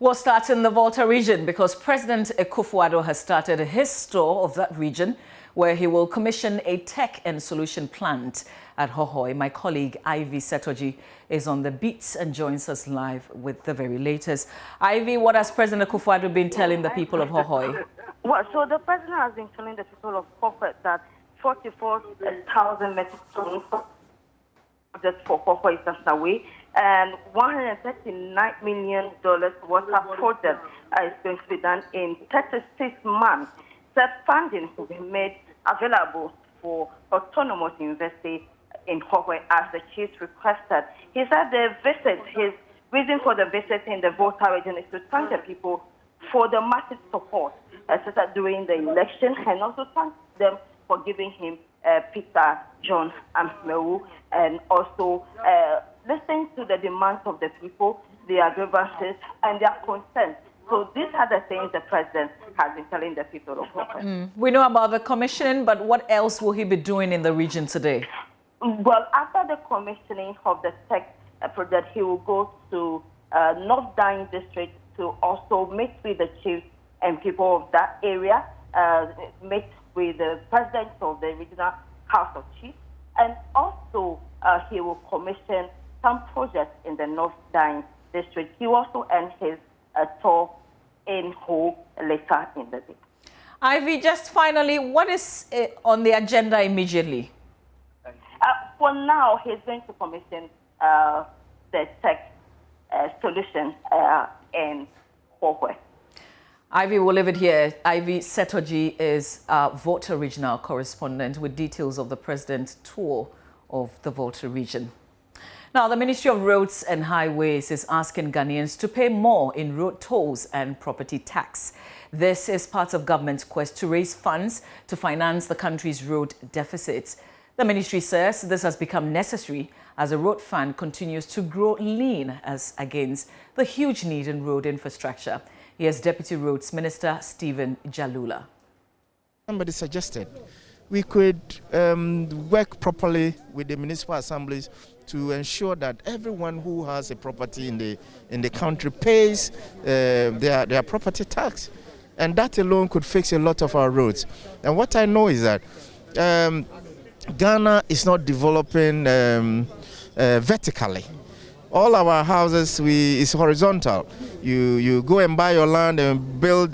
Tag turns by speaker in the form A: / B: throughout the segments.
A: We'll start in the Volta region because President Akufo-Addo has started his tour of that region where he will commission a tech and solution plant at Hohoe. My colleague Ivy Setoji is on the beats and joins us live with the very latest. Ivy, what has President Akufo-Addo been telling the people of Hohoe?
B: Well, so the president has been telling the people of Hohoe that 44,000 metric tons just for Hohoe is away, and $139 million water project is going to be done in 36 months. That funding will be made available for autonomous university in Hohoe as the chief requested. He said his reason for the visit in the Volta region is to thank the people for the massive support during the election, and also thank them for giving him Peter, John, and Meru, and also listening to the demands of the people, their grievances, and their concerns. So these are the things the president has been telling the people of Hohoe.
A: We know about the commission, but what else will he be doing in the region today?
B: Well, after the commissioning of the tech project, he will go to North Dine district to also meet with the chiefs and people of that area, meet with the president of the regional House of Chiefs, and also he will commission some projects in the North Dine district. He will also end his tour in Ho later in the day.
A: Ivy, just finally, what is on the agenda immediately?
B: For now, he's going to commission the tech solution in Hohoe.
A: Ivy, we'll leave it here. Ivy Setoji is our Volta regional correspondent with details of the president's tour of the Volta region. Now, the Ministry of Roads and Highways is asking Ghanaians to pay more in road tolls and property tax. This is part of government's quest to raise funds to finance the country's road deficits. The ministry says this has become necessary as the road fund continues to grow lean as against the huge need in road infrastructure. Here's Deputy Roads Minister Stephen Jalula.
C: Somebody suggested we could work properly with the municipal assemblies to ensure that everyone who has a property in the country pays their property tax, and that alone could fix a lot of our roads. And what I know is that Ghana is not developing vertically. All our houses is horizontal. You go and buy your land and build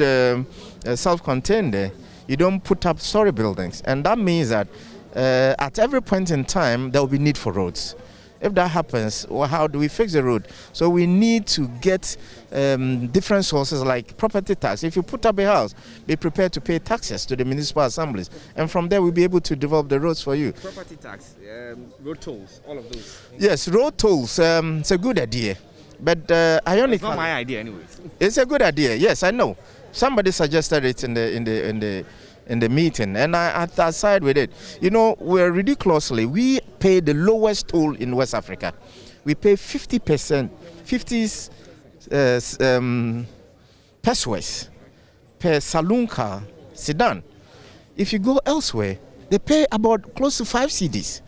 C: self-contained there. You don't put up story buildings, and that means that at every point in time there will be need for roads. If that happens, well, how do we fix the road? So we need to get different sources like property tax. If you put up a house, be prepared to pay taxes to the municipal assemblies, and from there we'll be able to develop the roads for you.
D: Property tax, road tolls, all of those.
C: Yes, road tolls. It's a good idea, but ironically,
D: it's not my idea, anyways.
C: It's a good idea. Yes, I know. Somebody suggested it in the meeting, and I side with it. You know, we're ridiculously, we pay the lowest toll in West Africa. We pay 50%, 50 pesos per saloon car sedan. If you go elsewhere, they pay about close to 5 cedis.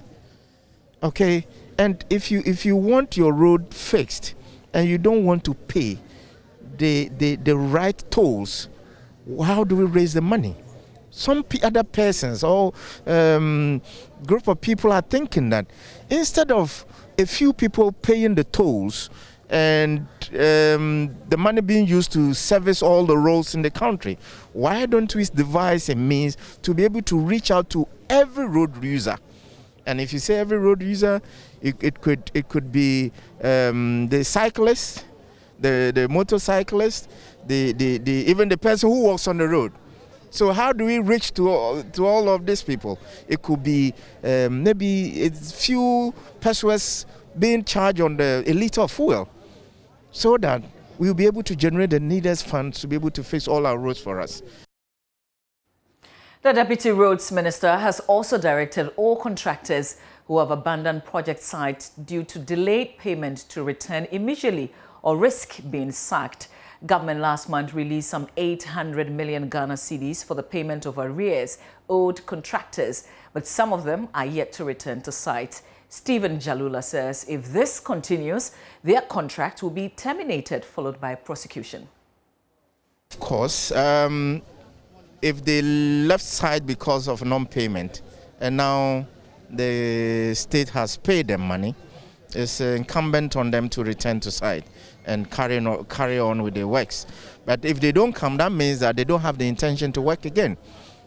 C: Okay, and if you want your road fixed and you don't want to pay the right tolls, how do we raise the money? Some other persons or group of people are thinking that instead of a few people paying the tolls and the money being used to service all the roads in the country, why don't we devise a means to be able to reach out to every road user? And if you say every road user, it could be the cyclist, the motorcyclist, even the person who walks on the road. So how do we reach to all of these people? It could be maybe it's few pesos being charged on a liter of fuel, so that we'll be able to generate the needed funds to be able to fix all our roads for us.
A: The Deputy Roads Minister has also directed all contractors who have abandoned project sites due to delayed payment to return immediately or risk being sacked. Government last month released some 800 million Ghana cedis for the payment of arrears owed contractors, but some of them are yet to return to site. Stephen Jalula says if this continues, their contract will be terminated, followed by prosecution.
C: Of course, if they left side because of non-payment and now the state has paid them money, it's incumbent on them to return to site and carry on with their works. But if they don't come, that means that they don't have the intention to work again.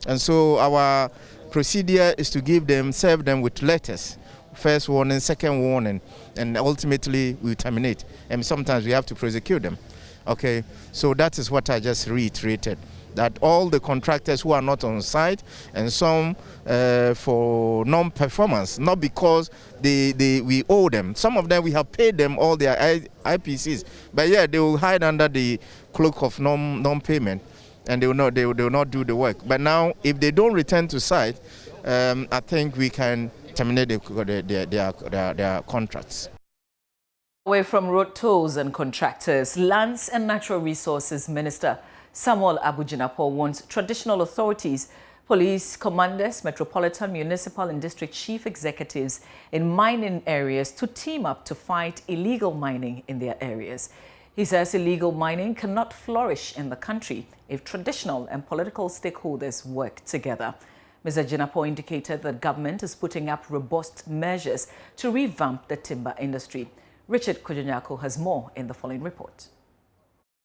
C: And so our procedure is to serve them with letters. First warning, second warning, and ultimately we terminate. And sometimes we have to prosecute them. Okay, so that is what I just reiterated, that all the contractors who are not on site and some for non-performance, not because we owe them. Some of them we have paid them all their IPCs, but yeah, they will hide under the cloak of non-payment, and they will not do the work. But now, if they don't return to site, I think we can terminate their contracts.
A: Away from road tolls and contractors, Lands and Natural Resources Minister Samuel Abu-Jinapor wants traditional authorities, police commanders, metropolitan, municipal and district chief executives in mining areas to team up to fight illegal mining in their areas. He says illegal mining cannot flourish in the country if traditional and political stakeholders work together. Mr. Jinapor indicated that government is putting up robust measures to revamp the timber industry. Richard Kujanyako has more in the following report.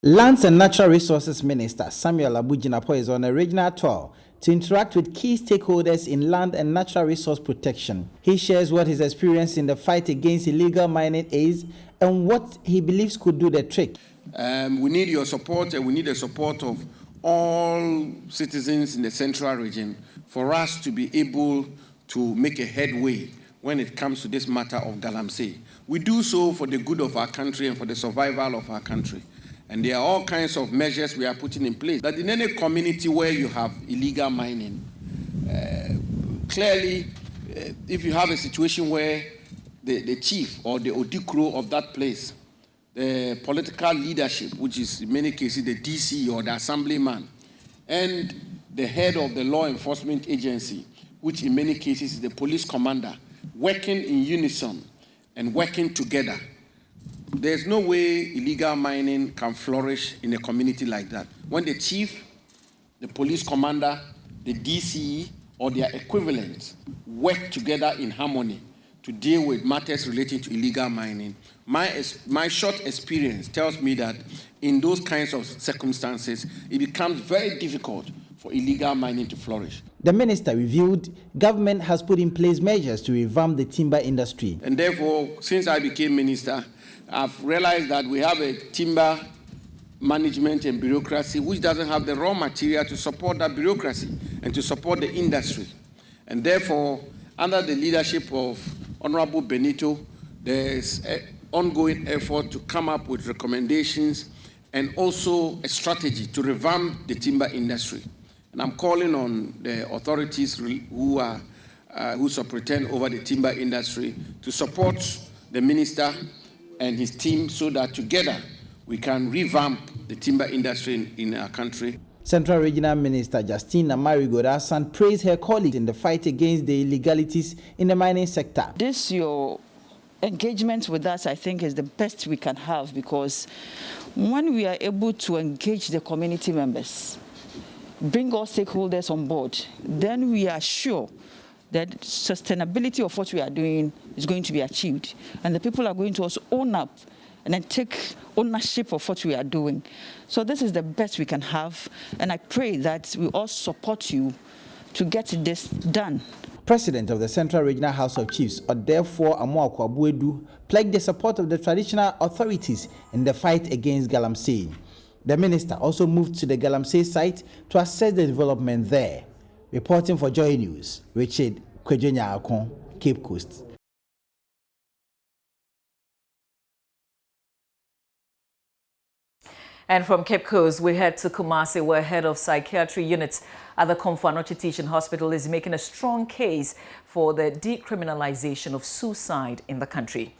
E: Lands and Natural Resources Minister Samuel Abu-Jinapor is on a regional tour to interact with key stakeholders in land and natural resource protection. He shares what his experience in the fight against illegal mining is and what he believes could do the trick.
F: We need your support, and we need the support of all citizens in the central region for us to be able to make a headway when it comes to this matter of Galamsey. We do so for the good of our country and for the survival of our country. And there are all kinds of measures we are putting in place. That in any community where you have illegal mining, clearly, if you have a situation where the chief or the odikro of that place, the political leadership, which is in many cases the DC or the assemblyman, and the head of the law enforcement agency, which in many cases is the police commander, working in unison and working together, there's no way illegal mining can flourish in a community like that. When the chief, the police commander, the DCE, or their equivalents work together in harmony to deal with matters relating to illegal mining, my short experience tells me that in those kinds of circumstances, it becomes very difficult for illegal mining to flourish.
E: The minister revealed government has put in place measures to revamp the timber industry.
F: And therefore, since I became minister, I've realized that we have a timber management and bureaucracy which doesn't have the raw material to support that bureaucracy and to support the industry. And therefore, under the leadership of Honorable Benito, there's an ongoing effort to come up with recommendations and also a strategy to revamp the timber industry. And I'm calling on the authorities who superintend over the timber industry to support the minister and his team so that together we can revamp the timber industry in our country.
E: Central Regional Minister Justina Marigoda-San praised her colleagues in the fight against the illegalities in the mining sector.
G: This your engagement with us, I think, is the best we can have, because when we are able to engage the community members, bring all stakeholders on board, then we are sure that sustainability of what we are doing is going to be achieved. And the people are going to also own up and then take ownership of what we are doing. So this is the best we can have. And I pray that we all support you to get this done.
E: President of the Central Regional House of Chiefs, Akufo-Addo Akufo-Addo, pledged the support of the traditional authorities in the fight against Galamsey. The minister also moved to the Galamsey site to assess the development there. Reporting for Joy News, Richard Kujanyako, Cape Coast.
A: And from Cape Coast, we head to Kumasi, where head of psychiatry units at the Akufo-Addo Teaching Hospital is making a strong case for the decriminalization of suicide in the country.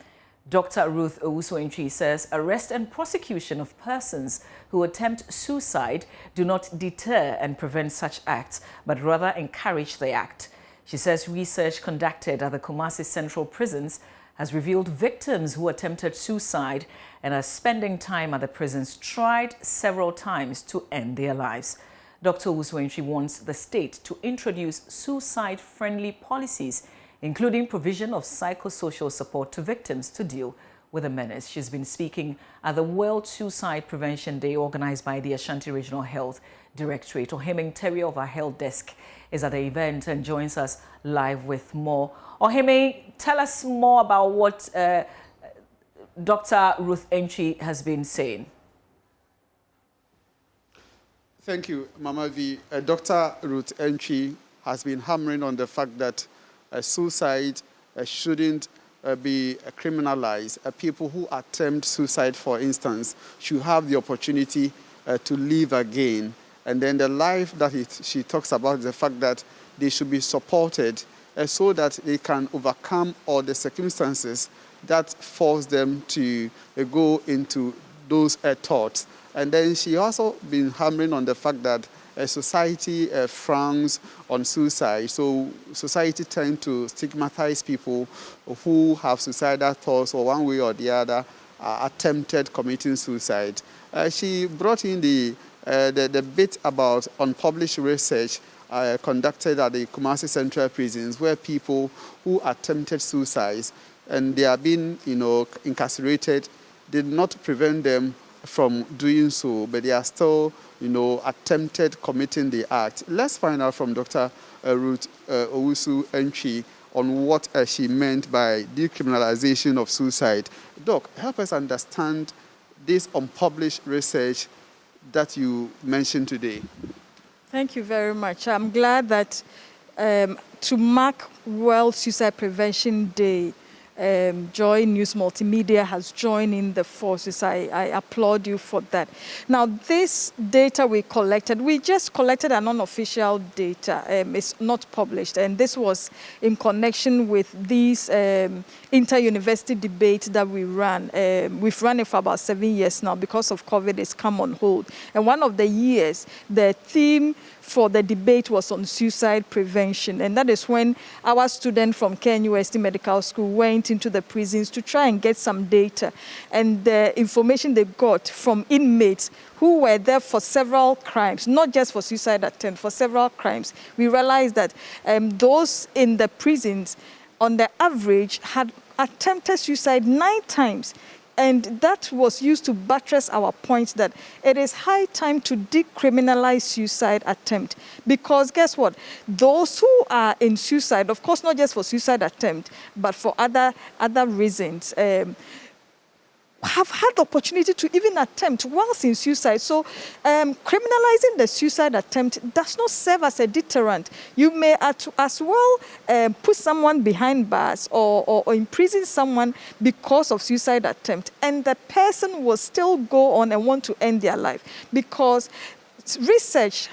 A: Dr. Ruth Owusu-Entwi says arrest and prosecution of persons who attempt suicide do not deter and prevent such acts, but rather encourage the act. She says research conducted at the Kumasi Central Prisons has revealed victims who attempted suicide and are spending time at the prisons tried several times to end their lives. Dr. Akufo-Addo wants the state to introduce suicide-friendly policies, including provision of psychosocial support to victims to deal with the menace. She's been speaking at the World Suicide Prevention Day organized by the Ashanti Regional Health Directorate. Ohime Terry of our health desk is at the event and joins us live with more. Ohime, tell us more about what Dr. Ruth Antwi has been saying.
H: Thank you, Mama V. Dr. Ruth Antwi has been hammering on the fact that suicide shouldn't be criminalized. People who attempt suicide, for instance, should have the opportunity to live again. And then the life that she talks about is the fact that they should be supported so that they can overcome all the circumstances that force them to go into those thoughts. And then she also been hammering on the fact that society frowns on suicide. So society tends to stigmatize people who have suicidal thoughts or one way or the other attempted committing suicide. She brought in the bit about unpublished research conducted at the Kumasi Central Prisons, where people who attempted suicide and they are being, incarcerated, did not prevent them from doing so, but they are still, attempted committing the act. Let's find out from Dr. Ruth Akufo-Addo on what she meant by decriminalization of suicide. Doc, help us understand this unpublished research that you mentioned today.
I: Thank you very much. I'm glad that to mark World Suicide Prevention Day, Joy News Multimedia has joined in the forces. I applaud you for that. Now, this data we just collected an unofficial data. It's not published, and this was in connection with these inter-university debates that we ran. We've run it for about 7 years now. Because of COVID, it's come on hold. And one of the years, the theme for the debate was on suicide prevention. And that is when our student from KNUST Medical School went into the prisons to try and get some data. And the information they got from inmates who were there for several crimes, not just for suicide attempt, for several crimes, we realized that those in the prisons, on the average, had attempted suicide 9 times. And that was used to buttress our point that it is high time to decriminalize suicide attempt. Because guess what? Those who are in suicide, of course, not just for suicide attempt, but for other reasons, have had the opportunity to even attempt whilst in suicide. So criminalizing the suicide attempt does not serve as a deterrent. You may as well put someone behind bars or imprison someone because of suicide attempt, and the person will still go on and want to end their life. Because research,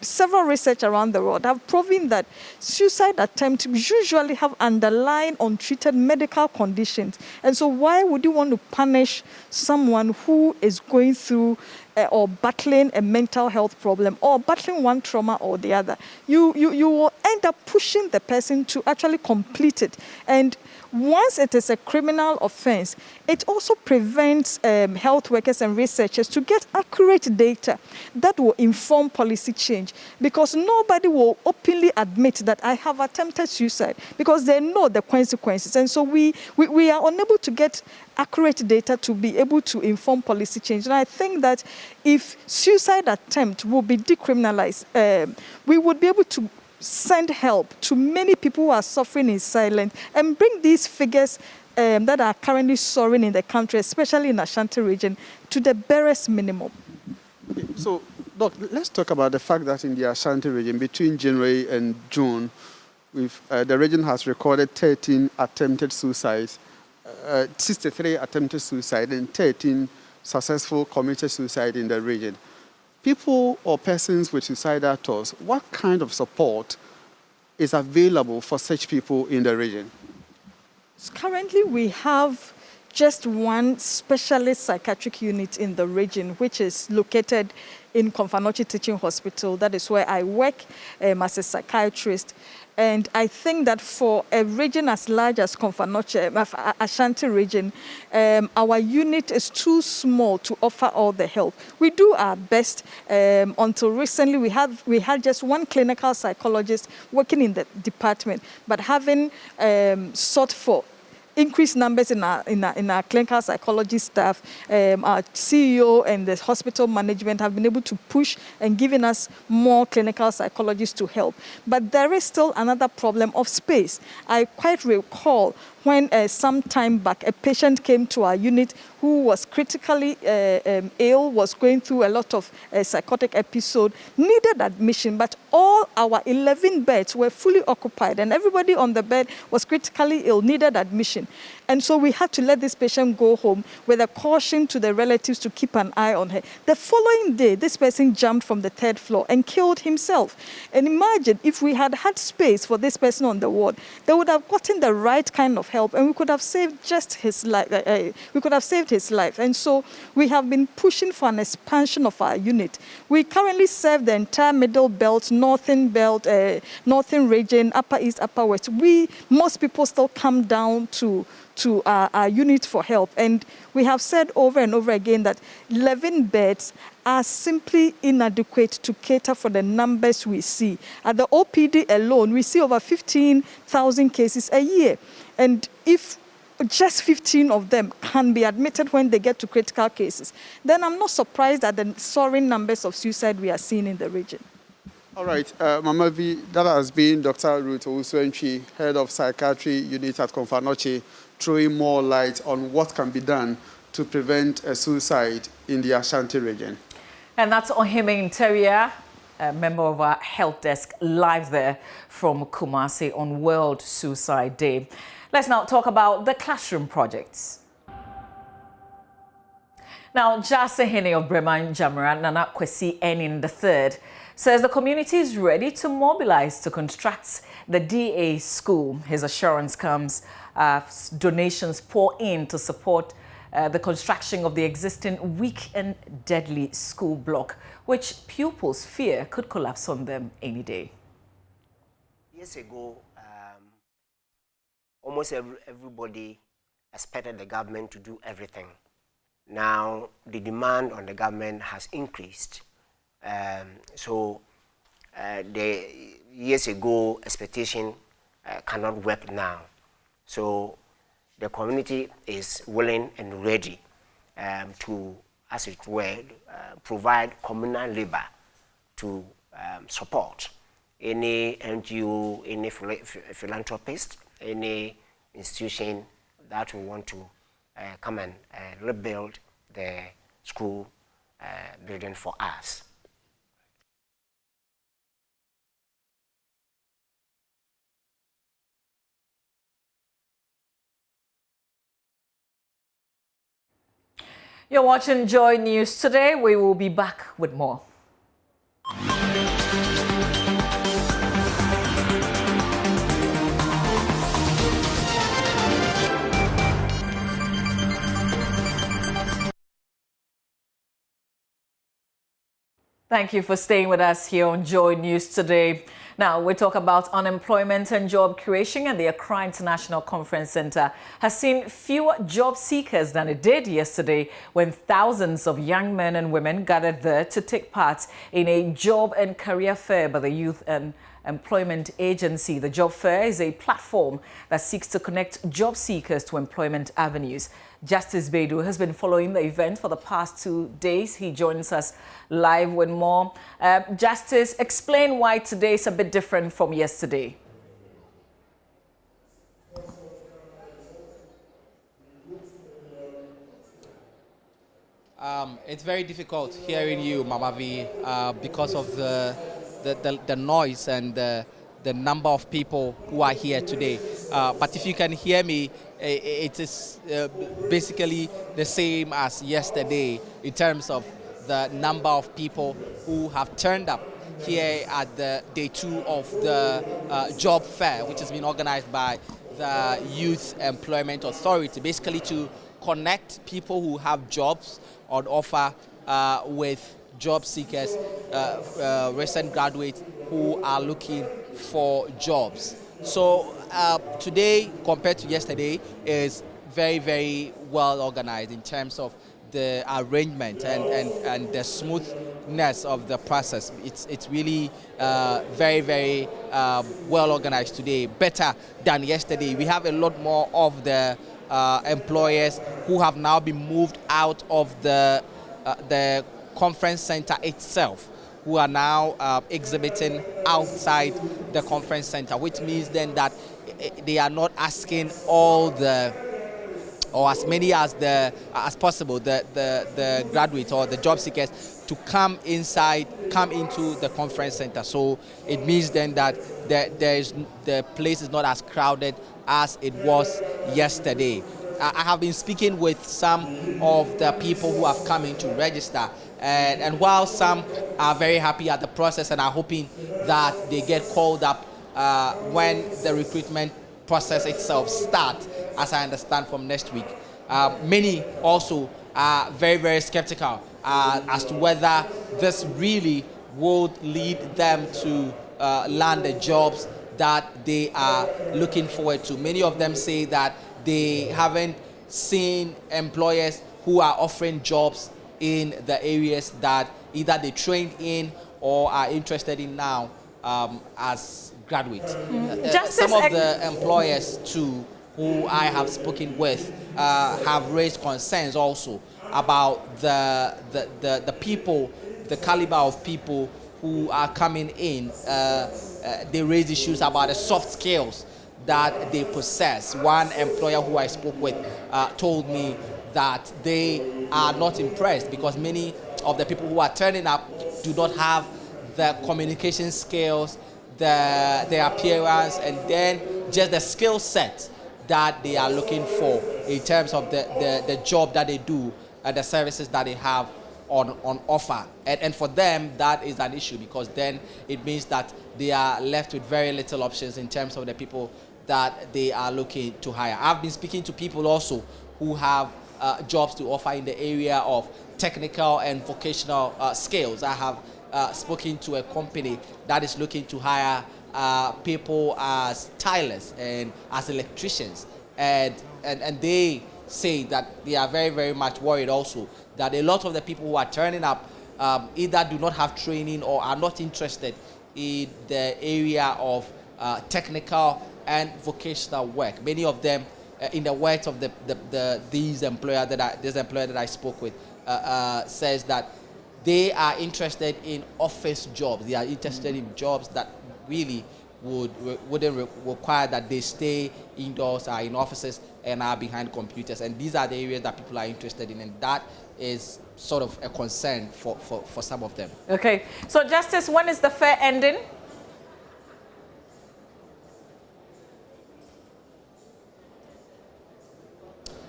I: several research around the world have proven that suicide attempts usually have underlying untreated medical conditions. And so why would you want to punish someone who is going through or battling a mental health problem or battling one trauma or the other? You will end up pushing the person to actually complete it. And once it is a criminal offense, it also prevents health workers and researchers to get accurate data that will inform policy change, because nobody will openly admit that I have attempted suicide because they know the consequences. And so we are unable to get accurate data to be able to inform policy change. And I think that if suicide attempt will be decriminalized, we would be able to send help to many people who are suffering in silence and bring these figures that are currently soaring in the country, especially in the Ashanti region, to the barest minimum.
H: So, Doc, let's talk about the fact that in the Ashanti region, between January and June, the region has recorded 13 attempted suicides, 63 attempted suicide, and 13 successful committed suicide in the region. People or persons with suicidal thoughts, what kind of support is available for such people in the region?
I: Currently, we have just one specialist psychiatric unit in the region, which is located in Akufo-Addo Teaching Hospital. That is where I work as a psychiatrist. And I think that for a region as large as Akufo-Addo, Ashanti region, our unit is too small to offer all the help. We do our best. Until recently, we had just one clinical psychologist working in the department, but having sought for increased numbers in our clinical psychology staff, our CEO and the hospital management have been able to push and giving us more clinical psychologists to help. But there is still another problem of space. I quite recall when some time back a patient came to our unit who was critically ill, was going through a lot of psychotic episode, needed admission, but all our 11 beds were fully occupied and everybody on the bed was critically ill, needed admission. And so we had to let this patient go home with a caution to the relatives to keep an eye on her. The following day, this person jumped from the 3rd floor and killed himself. And imagine if we had had space for this person on the ward, they would have gotten the right kind of help and we could have saved just his life. We could have saved his life. And so we have been pushing for an expansion of our unit. We currently serve the entire Middle Belt, Northern Belt, Northern region, Upper East, Upper West. Most people still come down to our unit for help. And we have said over and over again that 11 beds are simply inadequate to cater for the numbers we see. At the OPD alone, we see over 15,000 cases a year. And if just 15 of them can be admitted when they get to critical cases, then I'm not surprised at the soaring numbers of suicide we are seeing in the region.
H: All right, Mama V, that has been Dr. Ruth Owusu-Antwi, Head of Psychiatry Unit at Akufo-Addo, throwing more light on what can be done to prevent a suicide in the Ashanti region.
A: And that's Ohime Interior, a member of our health desk, live there from Kumasi on World Suicide Day. Let's now talk about the classroom projects. Now, Jasehene of Breman Jamra, Nana Kwesi Enin III, says the community is ready to mobilize to construct the DA school. His assurance comes as donations pour in to support the construction of the existing weak and deadly school block, which pupils fear could collapse on them any day.
J: Years ago, almost everybody expected the government to do everything. Now, the demand on the government has increased. So, the years ago expectation cannot work now. So, the community is willing and ready to, as it were, provide communal labor to support any NGO, any philanthropist, any institution that will want to come and rebuild the school building for us.
A: You're watching Joy News Today. We will be back with more. Thank you for staying with us here on Joy News Today. Now, we talk about unemployment and job creation, and the Accra International Conference Center has seen fewer job seekers than it did yesterday when thousands of young men and women gathered there to take part in a job and career fair by the Youth and Employment Agency. The job fair is a platform that seeks to connect job seekers to employment avenues. Justice Bedu has been following the event for the past 2 days. He joins us live with more. Justice, explain why today is a bit different from yesterday.
K: It's very difficult hearing you, Mama V, because of the noise and the number of people who are here today. But if you can hear me, it is basically the same as yesterday in terms of the number of people who have turned up here at the day 2 of the job fair, which has been organized by the Youth Employment Authority, basically to connect people who have jobs on offer with job seekers, recent graduates who are looking for jobs. So today, compared to yesterday, is very, very well organized in terms of the arrangement and the smoothness of the process. It's really very, very well organized today, better than yesterday. We have a lot more of the employers who have now been moved out of the conference center itself, who are now exhibiting outside the conference center, which means then that they are not asking all the, or as many as possible, the graduates or the job seekers to come into the conference center. So it means then that the place is not as crowded as it was yesterday. I have been speaking with some of the people who have come in to register, and while some are very happy at the process and are hoping that they get called up when the recruitment process itself starts, as I understand from next week, many also are very, very skeptical as to whether this really would lead them to land the jobs that they are looking forward to. Many of them say that they haven't seen employers who are offering jobs in the areas that either they trained in or are interested in now as graduates. Some of the employers too who I have spoken with have raised concerns also about the people, the caliber of people who are coming in. They raise issues about the soft skills that they possess. One employer who I spoke with told me that they are not impressed because many of the people who are turning up do not have the communication skills, their appearance, and then just the skill set that they are looking for in terms of the job that they do and the services that they have on offer. And for them, that is an issue because then it means that they are left with very little options in terms of the people that they are looking to hire. I've been speaking to people also who have jobs to offer in the area of technical and vocational skills. I have spoken to a company that is looking to hire people as tailors and as electricians, and they say that they are very, very much worried also that a lot of the people who are turning up either do not have training or are not interested in the area of technical and vocational work. Many of them, in the words of this employer that I spoke with, says that they are interested in office jobs. They are interested in jobs that really wouldn't require that they stay indoors, are in offices, and are behind computers. And these are the areas that people are interested in, and that is sort of a concern for some of them.
A: Okay. So, Justice, when is the fair ending?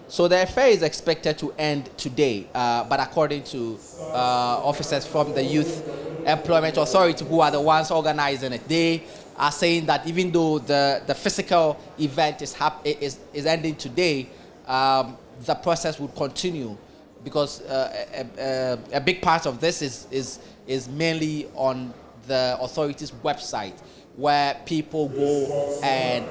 K: So the affair is expected to end today, but according to officers from the Youth Employment Authority, who are the ones organizing it, they are saying that even though the physical event is ending today, the process would continue because a big part of this is mainly on the authority's website, where people go and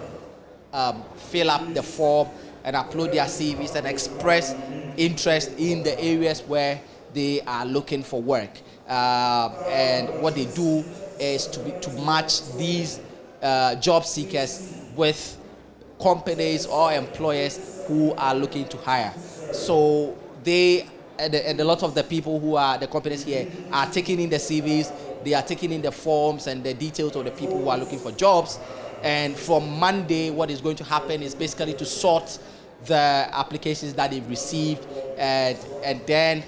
K: fill up the form and upload their CVs and express interest in the areas where they are looking for work. And what they do is to match these job seekers with companies or employers who are looking to hire. So they, and a lot of the people who are the companies here are taking in the CVs, they are taking in the forms and the details of the people who are looking for jobs. And from Monday, what is going to happen is basically to sort the applications that they've received and then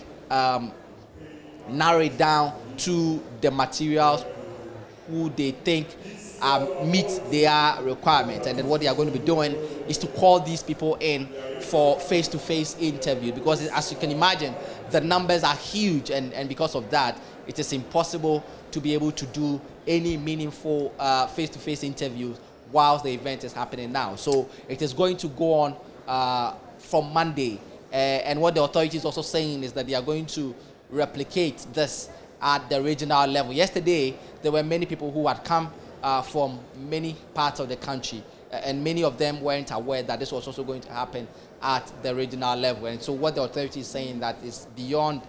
K: narrow it down to the materials who they think meet their requirements. And then what they are going to be doing is to call these people in for face-to-face interview, because as you can imagine, the numbers are huge, and because of that, it is impossible to be able to do any meaningful face-to-face interviews whilst the event is happening now. So it is going to go on from Monday And what the authorities also saying is that they are going to replicate this at the regional level. Yesterday, there were many people who had come from many parts of the country, and many of them weren't aware that this was also going to happen at the regional level. And so what the authority is saying that is beyond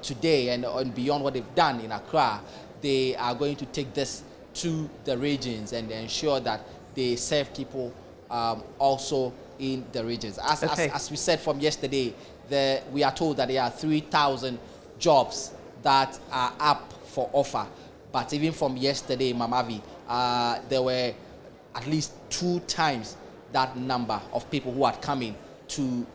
K: today and beyond what they've done in Accra, they are going to take this to the regions and ensure that they serve people also in the regions. As we said from yesterday, we are told that there are 3,000 jobs that are up for offer. But even from yesterday, Mamavi, there were at least 2 times that number of people who had come in to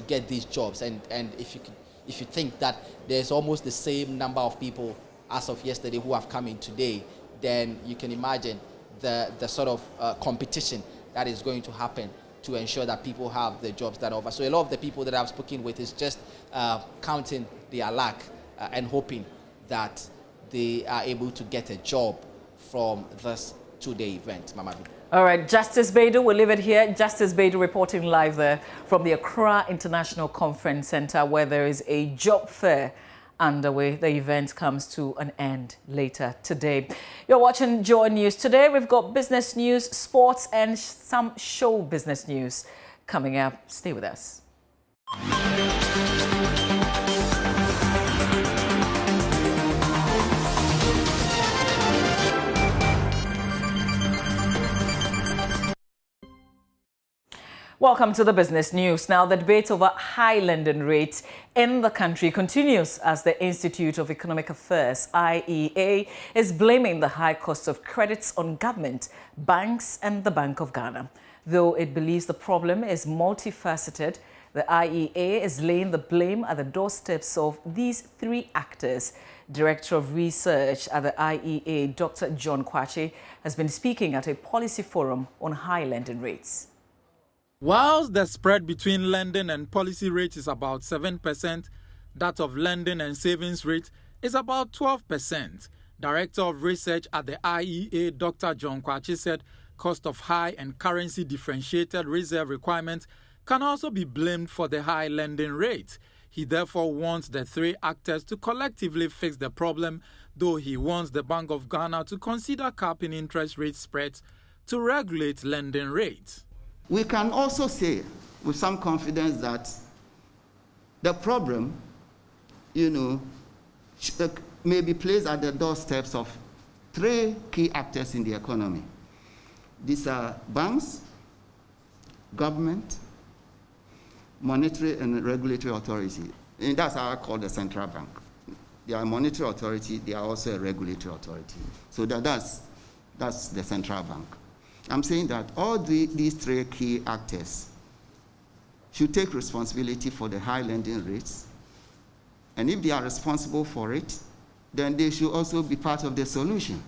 K: get these jobs. And if you think that there's almost the same number of people as of yesterday who have come in today, then you can imagine the sort of competition that is going to happen to ensure that people have the jobs that offer. So a lot of the people that I've spoken with is just counting their luck and hoping that they are able to get a job from this 2-day event. Mama V.
A: All right, Justice Beidou, we'll leave it here. Justice Beidou reporting live there from the Accra International Conference Center, where there is a job fair underway. The event comes to an end later today. You're watching Joy News. Today we've got business news, sports, and some show business news coming up. Stay with us. Welcome to the business news. Now, the debate over high lending rates in the country continues as the Institute of Economic Affairs, IEA, is blaming the high cost of credits on government, banks, and the Bank of Ghana. Though it believes the problem is multifaceted, the IEA is laying the blame at the doorsteps of these 3 actors. Director of Research at the IEA, Dr. John Kwache, has been speaking at a policy forum on high lending rates.
L: Whilst the spread between lending and policy rate is about 7%, that of lending and savings rate is about 12%. Director of Research at the IEA, Dr. John Kwache, said cost of high and currency differentiated reserve requirements can also be blamed for the high lending rate. He therefore wants the 3 actors to collectively fix the problem, though he wants the Bank of Ghana to consider capping interest rate spreads to regulate lending rates.
M: We can also say with some confidence that the problem, may be placed at the doorsteps of 3 key actors in the economy. These are banks, government, monetary and regulatory authority. And that's how I call the central bank. They are a monetary authority, they are also a regulatory authority. So that's the central bank. I'm saying that all these 3 key actors should take responsibility for the high lending rates. And if they are responsible for it, then they should also be part of the solution.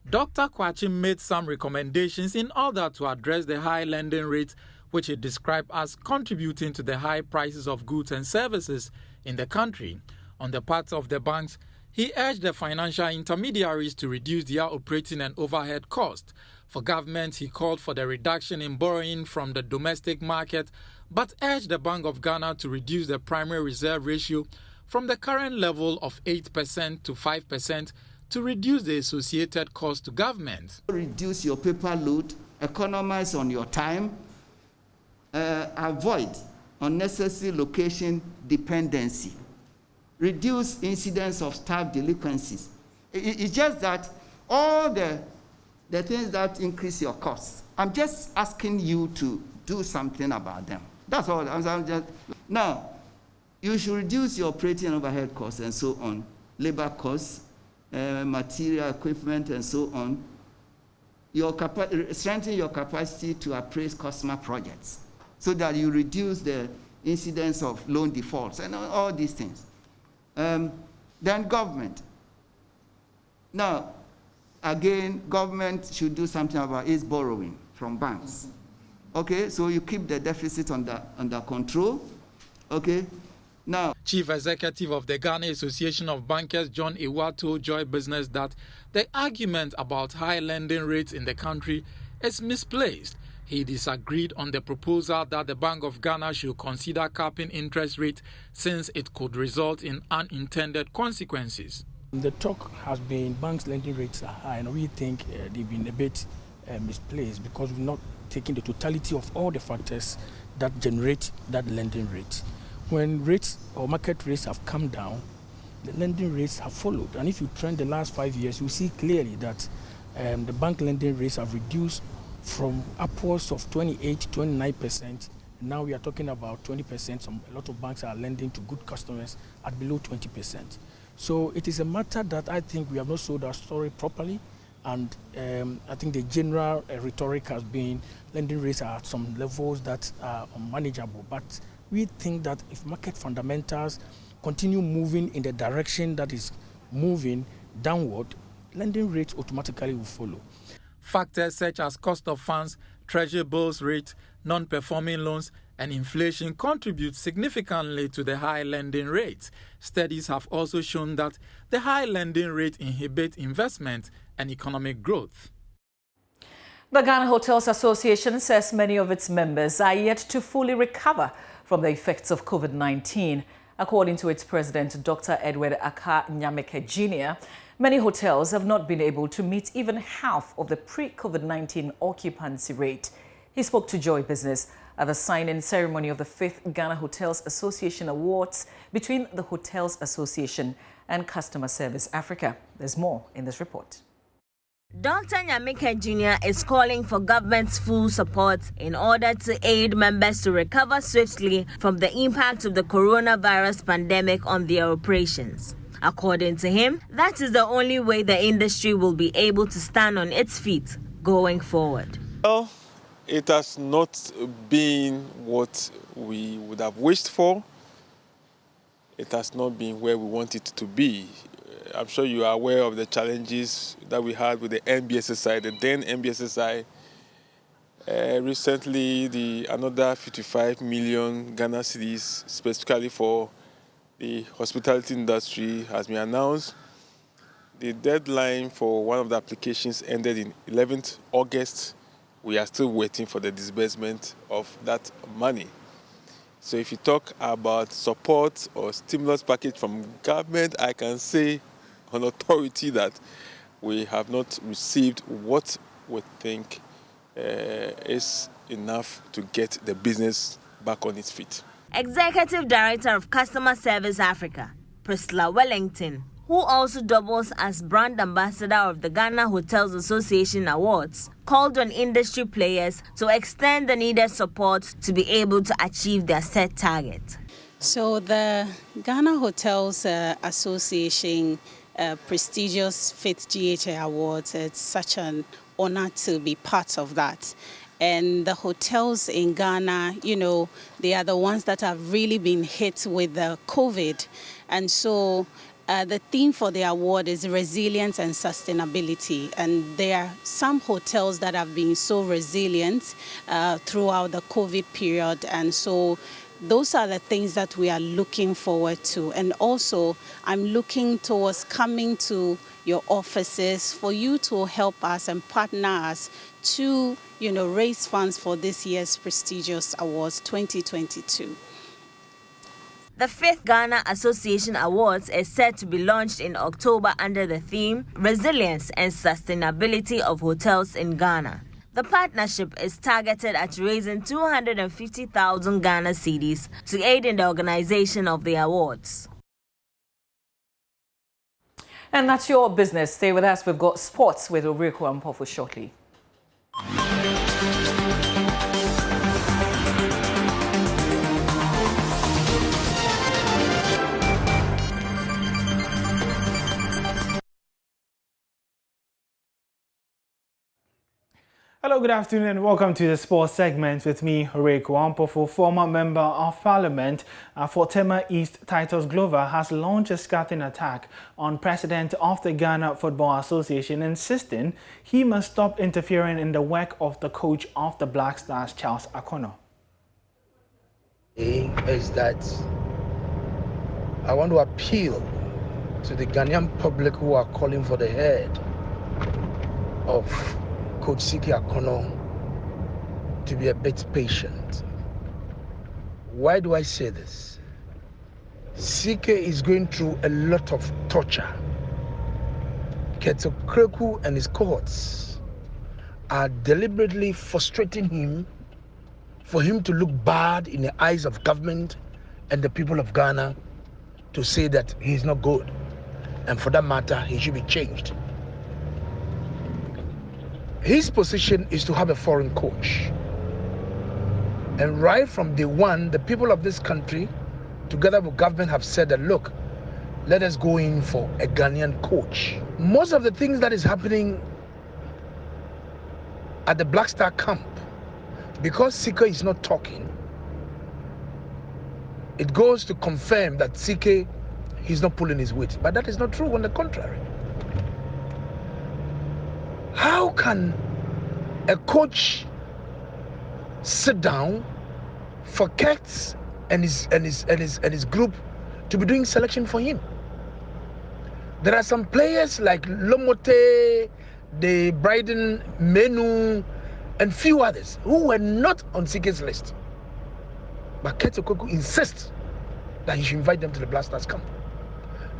L: Dr. Kwache made some recommendations in order to address the high lending rates, which he described as contributing to the high prices of goods and services in the country. On the part of the banks, he urged the financial intermediaries to reduce their operating and overhead costs. For government, he called for the reduction in borrowing from the domestic market, but urged the Bank of Ghana to reduce the primary reserve ratio from the current level of 8% to 5% to reduce the associated cost to government.
M: Reduce your paper load, economize on your time, avoid unnecessary location dependency, reduce incidence of staff delinquencies. It's just that all the things that increase your costs, I'm just asking you to do something about them. That's all. Now, you should reduce your operating and overhead costs and so on, labor costs, material, equipment, and so on. Strengthen your capacity to appraise customer projects so that you reduce the incidence of loan defaults and all these things. Then government. Now, again, government should do something about its borrowing from banks. Okay, so you keep the deficit under control. Okay, now.
L: Chief Executive of the Ghana Association of Bankers, John Ewa, told Joy Business that the argument about high lending rates in the country is misplaced. He disagreed on the proposal that the Bank of Ghana should consider capping interest rate since it could result in unintended consequences.
N: The talk has been banks' lending rates are high, and we think they've been a bit misplaced because we've not taken the totality of all the factors that generate that lending rate. When rates or market rates have come down, the lending rates have followed. And if you trend the last 5 years, you see clearly that the bank lending rates have reduced from upwards of 28 to 29%. Now we are talking about 20%. A lot of banks are lending to good customers at below 20%. So it is a matter that I think we have not sold our story properly. And I think the general rhetoric has been lending rates are at some levels that are unmanageable. But we think that if market fundamentals continue moving in the direction that is moving downward, lending rates automatically will follow.
L: Factors such as cost of funds, treasury bills rate, non-performing loans, and inflation contribute significantly to the high lending rates. Studies have also shown that the high lending rate inhibits investment and economic growth.
A: The Ghana Hotels Association says many of its members are yet to fully recover from the effects of COVID-19. According to its president, Dr. Edward Akufo-Addo Jr., many hotels have not been able to meet even half of the pre-COVID-19 occupancy rate. He spoke to Joy Business at the signing ceremony of the 5th Ghana Hotels Association Awards between the Hotels Association and Customer Service Africa. There's more in this report.
O: Dr. Nyameke Jr. is calling for government's full support in order to aid members to recover swiftly from the impact of the coronavirus pandemic on their operations. According to him, that is the only way the industry will be able to stand on its feet going forward.
P: Well, it has not been what we would have wished for. It has not been where we want it to be. I'm sure you are aware of the challenges that we had with the NBSSI, the then NBSSI. Recently, another 55 million Ghana cedis, specifically for the hospitality industry, has been announced. The deadline for one of the applications ended in 11th August. We are still waiting for the disbursement of that money. So if you talk about support or stimulus package from government, I can say on authority that we have not received what we think is enough to get the business back on its feet.
O: Executive Director of Customer Service Africa, Priscilla Wellington, who also doubles as brand ambassador of the Ghana Hotels Association Awards, called on industry players to extend the needed support to be able to achieve their set target.
Q: So the Ghana Hotels Association prestigious 5th GHA Awards, it's such an honor to be part of that. And the hotels in Ghana, you know, they are the ones that have really been hit with the COVID. And so the theme for the award is resilience and sustainability. And there are some hotels that have been so resilient throughout the COVID period. And so those are the things that we are looking forward to. And also, I'm looking towards coming to your offices for you to help us and partner us to, you know, raise funds for this year's prestigious awards 2022.
O: The 5th Ghana Association Awards is set to be launched in October under the theme Resilience and Sustainability of Hotels in Ghana. The partnership is targeted at raising 250,000 Ghana cedis to aid in the organization of the awards.
A: And that's your business. Stay with us. We've got sports with Akufo-Addo shortly.
R: Hello, good afternoon and welcome to the sports segment with me, Akufo-Addo. Former Member of Parliament for Tema East, Titus Glover, has launched a scathing attack on President of the Ghana Football Association, insisting he must stop interfering in the work of the coach of the Black Stars, Charles Akono.
S: Is that I want to appeal to the Ghanaian public who are calling for the head of Coach Siki Akono to be a bit patient. Why do I say this? CK is going through a lot of torture. Ketokreku and his cohorts are deliberately frustrating him for him to look bad in the eyes of government and the people of Ghana, to say that he's not good. And for that matter, he should be changed. His position is to have a foreign coach. And right from day one, the people of this country, together with government, have said that, look, let us go in for a Ghanaian coach. Most of the things that is happening at the Black Star camp, because CK is not talking, it goes to confirm that CK, he's not pulling his weight. But that is not true, on the contrary. How can a coach sit down for Kurtz and his group to be doing selection for him? There are some players like Lomote, the Bryden, Menu, and few others who were not on CK's list. But Ketokreku insists that he should invite them to the Black Stars camp.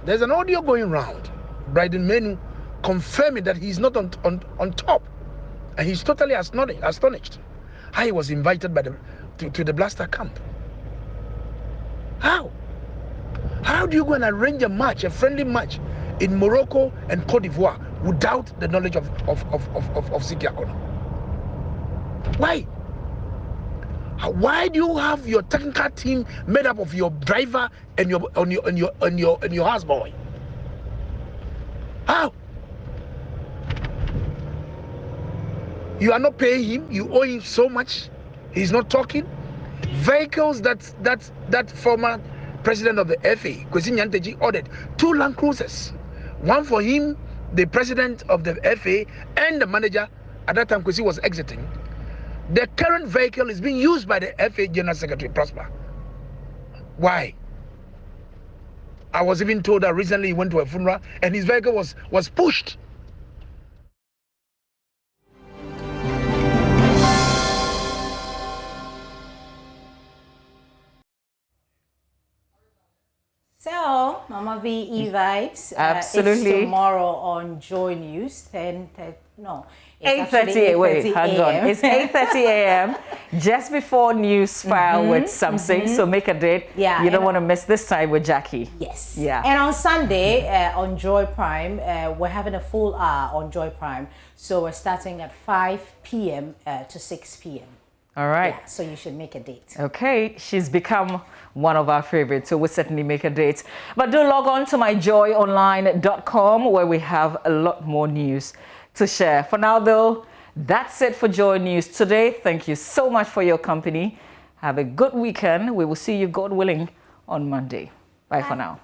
S: There's an audio going around, Bryden Menu confirming that he's not on top. And he's totally astonished how he was invited by to the Black Star camp. How? How do you go and arrange a match, a friendly match, in Morocco and Cote d'Ivoire without the knowledge of CK Akufo-Addo? Why? Why do you have your technical team made up of your driver and your houseboy? How? You are not paying him. You owe him so much. He's not talking. Vehicles that former president of the FA, Kwesi Nyanteji, ordered 2 Land Cruisers, one for him, the president of the FA, and the manager. At that time, Kwesi was exiting. The current vehicle is being used by the FA General Secretary, Prosper. Why? I was even told that recently he went to a funeral and his vehicle was pushed.
T: So, Mama V, E-Vibes.
A: Absolutely.
T: It's tomorrow on Joy News,
A: 8:30. Wait, hang on. It's 8:30 a.m. just before news file with something. So make a date.
T: Yeah,
A: you don't want to miss this time with Jackie.
T: Yes.
A: Yeah.
T: And on Sunday on Joy Prime, we're having a full hour on Joy Prime. So we're starting at 5 p.m. To 6 p.m.
A: All right.
T: Yeah, so you should make a date.
A: Okay, she's become one of our favorites, so we'll certainly make a date. But do log on to myjoyonline.com where we have a lot more news to share. For now, though, that's it for Joy News today. Thank you so much for your company. Have a good weekend. We will see you, God willing, on Monday. Bye. For now.